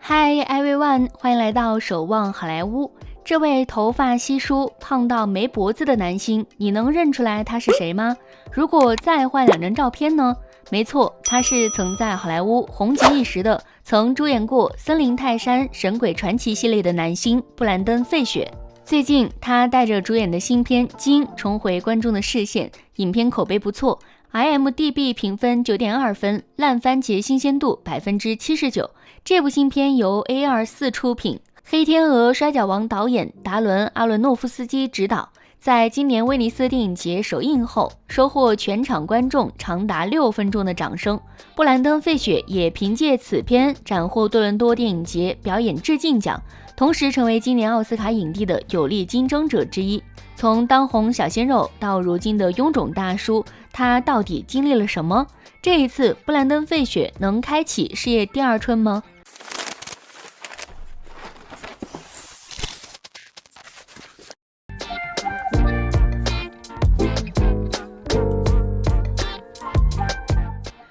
Hi everyone， 欢迎来到守望好莱坞。这位头发稀疏、胖到没脖子的男星，你能认出来他是谁吗？如果再换两张照片呢？没错，他是曾在好莱坞红极一时的，曾主演过《森林泰山》《神鬼传奇》系列的男星布兰登·费雪。最近，他带着主演的新片《金》重回观众的视线，影片口碑不错。IMDB 评分 9.2 分，烂番茄新鲜度 79%。这部新片由 A24 出品，黑天鹅摔跤王导演达伦·阿伦诺夫斯基执导，在今年威尼斯电影节首映后，收获全场观众长达6分钟的掌声。布兰登·费雪也凭借此片斩获多伦多电影节表演致敬奖，同时成为今年奥斯卡影帝的有力竞争者之一。从当红小鲜肉到如今的臃肿大叔，他到底经历了什么？这一次，布兰登·费雪能开启事业第二春吗？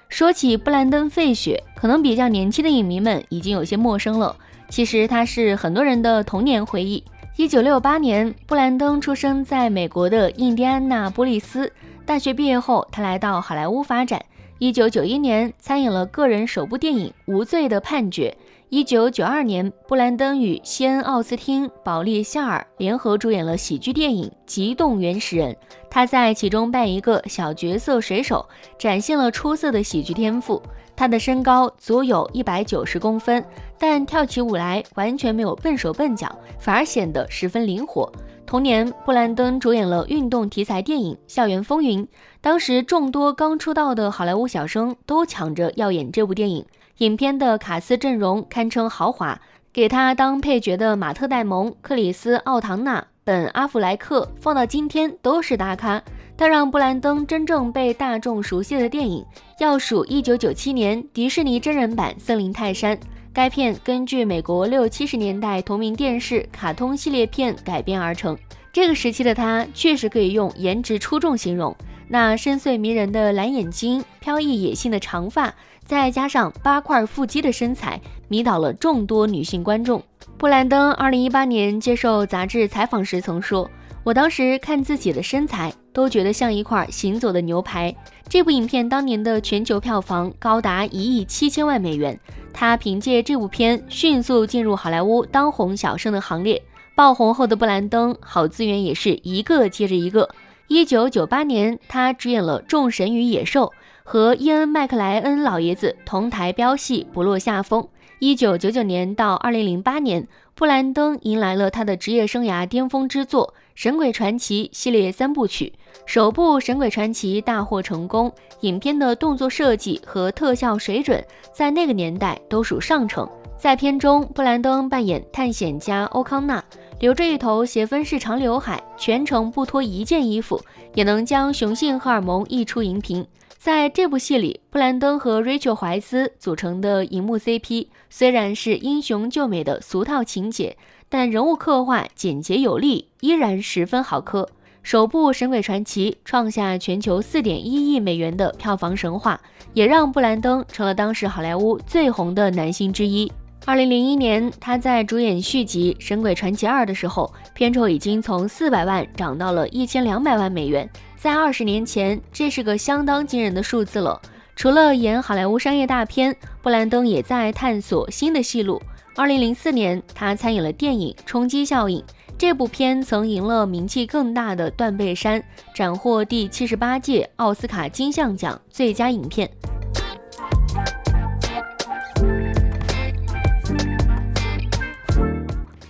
说起布兰登·费雪，可能比较年轻的影迷们已经有些陌生了。其实他是很多人的童年回忆。1968年，布兰登出生在美国的印第安纳波利斯。大学毕业后，他来到好莱坞发展。1991年，参演了个人首部电影《无罪的判决》。1992年，布兰登与西恩·奥斯汀、保利·夏尔联合主演了喜剧电影《极冻原始人》，他在其中扮演一个小角色水手，展现了出色的喜剧天赋。他的身高足有190公分，但跳起舞来完全没有笨手笨脚，反而显得十分灵活。同年，布兰登主演了运动题材电影《校园风云》，当时众多刚出道的好莱坞小生都抢着要演这部电影。影片的卡斯阵容堪称豪华，给他当配角的马特·戴蒙、克里斯·奥唐纳、本·阿弗莱克放到今天都是大咖。但让布兰登真正被大众熟悉的电影，要数1997年迪士尼真人版《森林泰山》。该片根据美国60、70年代同名电视卡通系列片改编而成。这个时期的他确实可以用颜值出众形容，那深邃迷人的蓝眼睛、飘逸野性的长发，再加上8块腹肌的身材，迷倒了众多女性观众。布兰登2018年接受杂志采访时曾说，我当时看自己的身材都觉得像一块行走的牛排。这部影片当年的全球票房高达1亿7千万美元，他凭借这部片迅速进入好莱坞当红小生的行列。爆红后的布兰登好资源也是一个接着一个。1998年，他主演了《众神与野兽》，和伊恩·麦克莱恩老爷子同台飙戏不落下风。1999年到2008年，布兰登迎来了他的职业生涯巅峰之作《神鬼传奇》系列3部曲。首部《神鬼传奇》大获成功，影片的动作设计和特效水准在那个年代都属上乘。在片中，布兰登扮演探险家欧康纳，留着一头斜分式长刘海，全程不脱一件衣服，也能将雄性荷尔蒙溢出荧屏。在这部戏里，布兰登和 Rachel 怀斯组成的荧幕 CP 虽然是英雄救美的俗套情节，但人物刻画简洁有力，依然十分好磕。首部《神鬼传奇》创下全球 4.1 亿美元的票房神话，也让布兰登成了当时好莱坞最红的男星之一。2001年，他在主演续集《神鬼传奇2》的时候，片酬已经从400万涨到了1200万美元。在20年前，这是个相当惊人的数字了。除了演好莱坞商业大片，布兰登也在探索新的戏路。2004年，他参演了电影《冲击效应》，这部片曾赢了名气更大的《断背山》，斩获第78届奥斯卡金像奖最佳影片。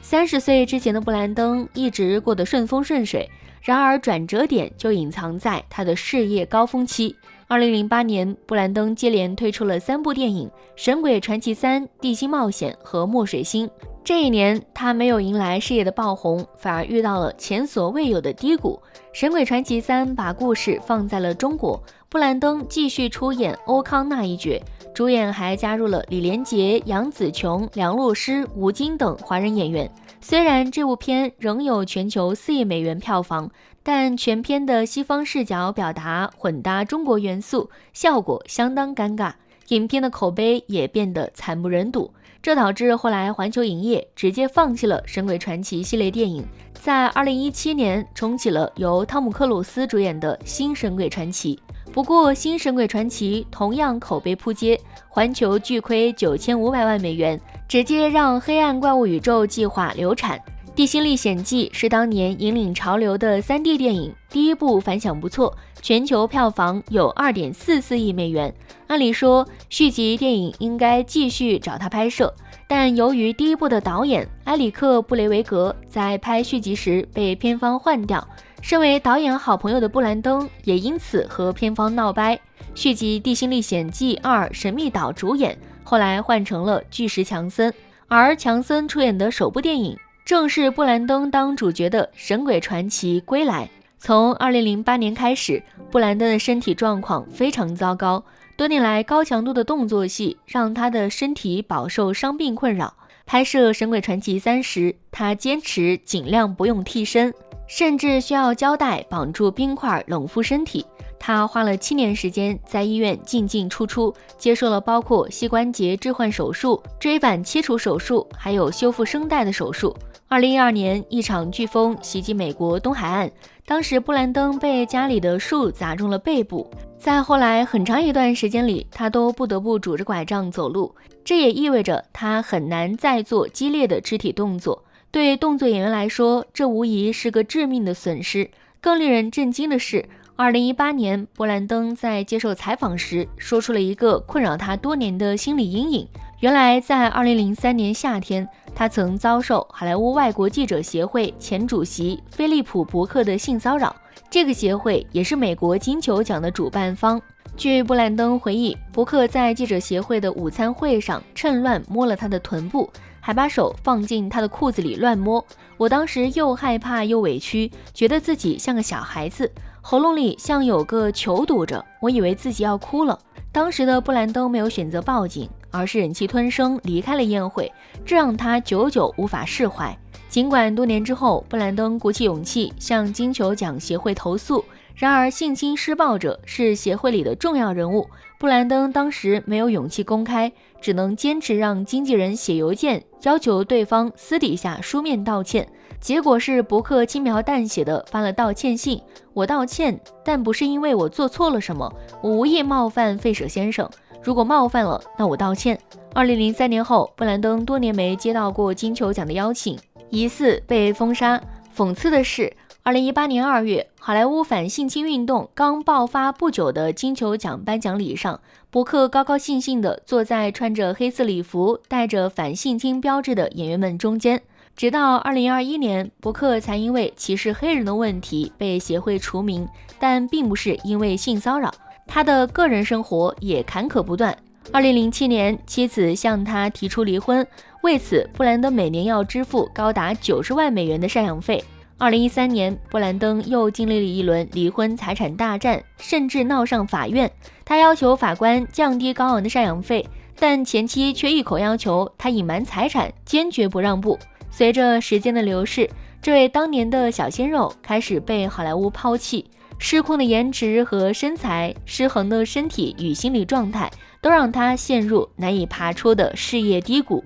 30岁之前的布兰登一直过得顺风顺水，然而转折点就隐藏在他的事业高峰期。2008年，布兰登接连推出了3部电影《神鬼传奇3》、《地心冒险》和《墨水星》。这一年，他没有迎来事业的爆红，反而遇到了前所未有的低谷。《神鬼传奇3》把故事放在了中国，布兰登继续出演欧康纳一角，主演还加入了李连杰、杨紫琼、梁洛施、吴京等华人演员。虽然这部片仍有全球4亿美元票房，但全片的西方视角表达混搭中国元素，效果相当尴尬，影片的口碑也变得惨不忍睹。这导致后来环球影业直接放弃了《神鬼传奇》系列电影，在2017年重启了由汤姆克鲁斯主演的新《神鬼传奇》。不过，新《神鬼传奇》同样口碑扑街，环球巨亏9500万美元，直接让黑暗怪物宇宙计划流产。《地心历险记》是当年引领潮流的 3D 电影，第一部反响不错，全球票房有2.44亿美元。按理说，续集电影应该继续找他拍摄，但由于第一部的导演埃里克·布雷维格在拍续集时被片方换掉，身为导演好朋友的布兰登也因此和片方闹掰。续集《地心历险记2：神秘岛》主演后来换成了巨石强森，而强森出演的首部电影正是布兰登当主角的《神鬼传奇：归来》。从2008年开始，布兰登的身体状况非常糟糕，多年来高强度的动作戏让他的身体饱受伤病困扰。拍摄《神鬼传奇3》时，他坚持尽量不用替身，甚至需要胶带绑住冰块冷敷身体。他花了7年时间在医院进进出出，接受了包括膝关节置换手术、椎板切除手术，还有修复声带的手术。2012年，一场飓风袭击美国东海岸，当时布兰登被家里的树砸中了背部，在后来很长一段时间里，他都不得不拄着拐杖走路，这也意味着他很难再做激烈的肢体动作。对动作演员来说，这无疑是个致命的损失。更令人震惊的是，2018年，布兰登在接受采访时说出了一个困扰他多年的心理阴影。原来，在2003年夏天，他曾遭受好莱坞外国记者协会前主席菲利普·伯克的性骚扰。这个协会也是美国金球奖的主办方。据布兰登回忆，伯克在记者协会的午餐会上趁乱摸了他的臀部，还把手放进他的裤子里乱摸。我当时又害怕又委屈，觉得自己像个小孩子，喉咙里像有个球堵着，我以为自己要哭了。当时的布兰登没有选择报警，而是忍气吞声离开了宴会，这让他久久无法释怀。尽管多年之后，布兰登鼓起勇气向金球奖协会投诉，然而性侵施暴者是协会里的重要人物，布兰登当时没有勇气公开，只能坚持让经纪人写邮件要求对方私底下书面道歉。结果是伯克轻描淡写的发了道歉信，我道歉，但不是因为我做错了什么，我无意冒犯费舍先生，如果冒犯了，那我道歉。2003年后，布兰登多年没接到过金球奖的邀请，疑似被封杀。讽刺的是，2018年2月，好莱坞反性侵运动刚爆发不久的金球奖颁奖礼上，伯克高高兴兴地坐在穿着黑色礼服、带着反性侵标志的演员们中间。直到2021年，伯克才因为歧视黑人的问题被协会除名，但并不是因为性骚扰，他的个人生活也坎坷不断。2007年，妻子向他提出离婚，为此布兰登每年要支付高达90万美元的赡养费。2013年，布兰登又经历了一轮离婚财产大战，甚至闹上法院。他要求法官降低高昂的赡养费，但前妻却一口要求他隐瞒财产，坚决不让步。随着时间的流逝，这位当年的小鲜肉开始被好莱坞抛弃，失控的颜值和身材，失衡的身体与心理状态，都让他陷入难以爬出的事业低谷。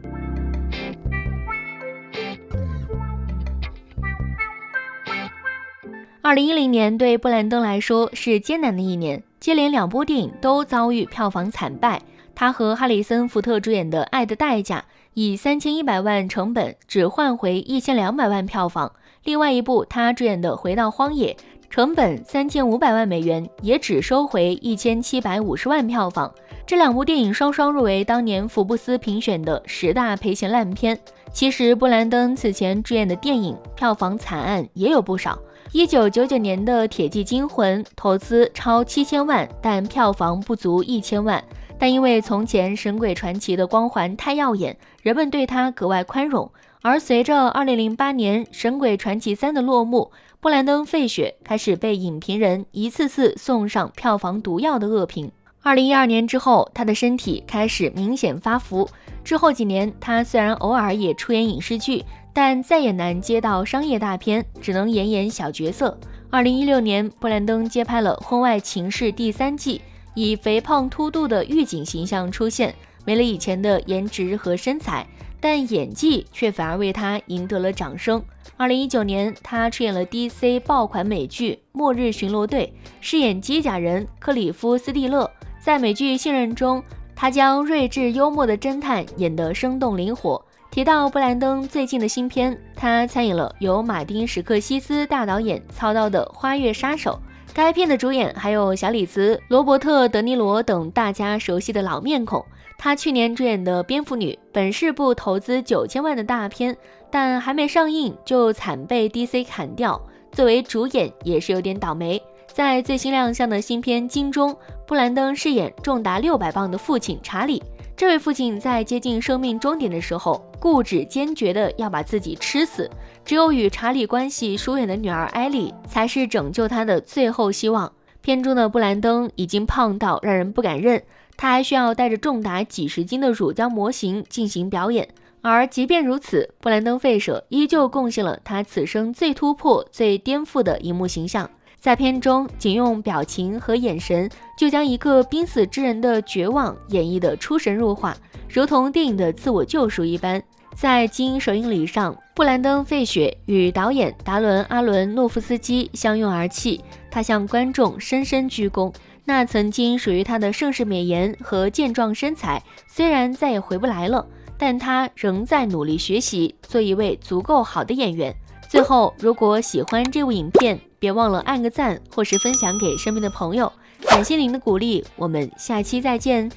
2010年对布兰登来说是艰难的一年，接连2部电影都遭遇票房惨败。他和哈里森·福特主演的《爱的代价》以3100万成本只换回1200万票房，另外一部他主演的《回到荒野》成本3500万美元，也只收回1750万票房。这2部电影双双入围当年福布斯评选的10大赔钱烂片。其实布兰登此前主演的电影票房惨案也有不少。1999年的《铁骑惊魂》投资超7000万，但票房不足1000万。但因为从前《神鬼传奇》的光环太耀眼，人们对他格外宽容。而随着2008年《神鬼传奇3》的落幕，布兰登·费雪开始被影评人一次次送上票房毒药的恶评。2012年之后，他的身体开始明显发福。之后几年，他虽然偶尔也出演影视剧，但再也难接到商业大片，只能演小角色。2016年，布兰登接拍了《婚外情事》第3季，以肥胖秃度的狱警形象出现，没了以前的颜值和身材，但演技却反而为他赢得了掌声。2019年，他出演了 DC 爆款美剧《末日巡逻队》，饰演机甲人克里夫斯蒂勒。在美剧《信任》中，他将睿智幽默的侦探演得生动灵活。提到布兰登最近的新片，他参演了由马丁·史克西斯大导演操刀的《花月杀手》。该片的主演还有小李子、罗伯特·德尼罗等大家熟悉的老面孔。他去年主演的《蝙蝠女》本是部投资9000万的大片，但还没上映就惨被 DC 砍掉，作为主演也是有点倒霉。在最新亮相的新片《金》中，布兰登饰演重达600磅的父亲查理。这位父亲在接近生命终点的时候，固执坚决的要把自己吃死，只有与查理关系疏远的女儿艾莉才是拯救他的最后希望。片中的布兰登已经胖到让人不敢认，他还需要带着重达几十斤的乳胶模型进行表演。而即便如此，布兰登·费舍依旧贡献了他此生最突破、最颠覆的荧幕形象。在片中，仅用表情和眼神就将一个濒死之人的绝望演绎得出神入化，如同电影的自我救赎一般。在金首映礼上，布兰登·费雪与导演达伦·阿伦诺夫斯基相拥而泣，他向观众深深鞠躬。那曾经属于他的盛世美颜和健壮身材，虽然再也回不来了，但他仍在努力学习，做一位足够好的演员。最后，如果喜欢这部影片，别忘了按个赞或是分享给身边的朋友，感谢您的鼓励，我们下期再见。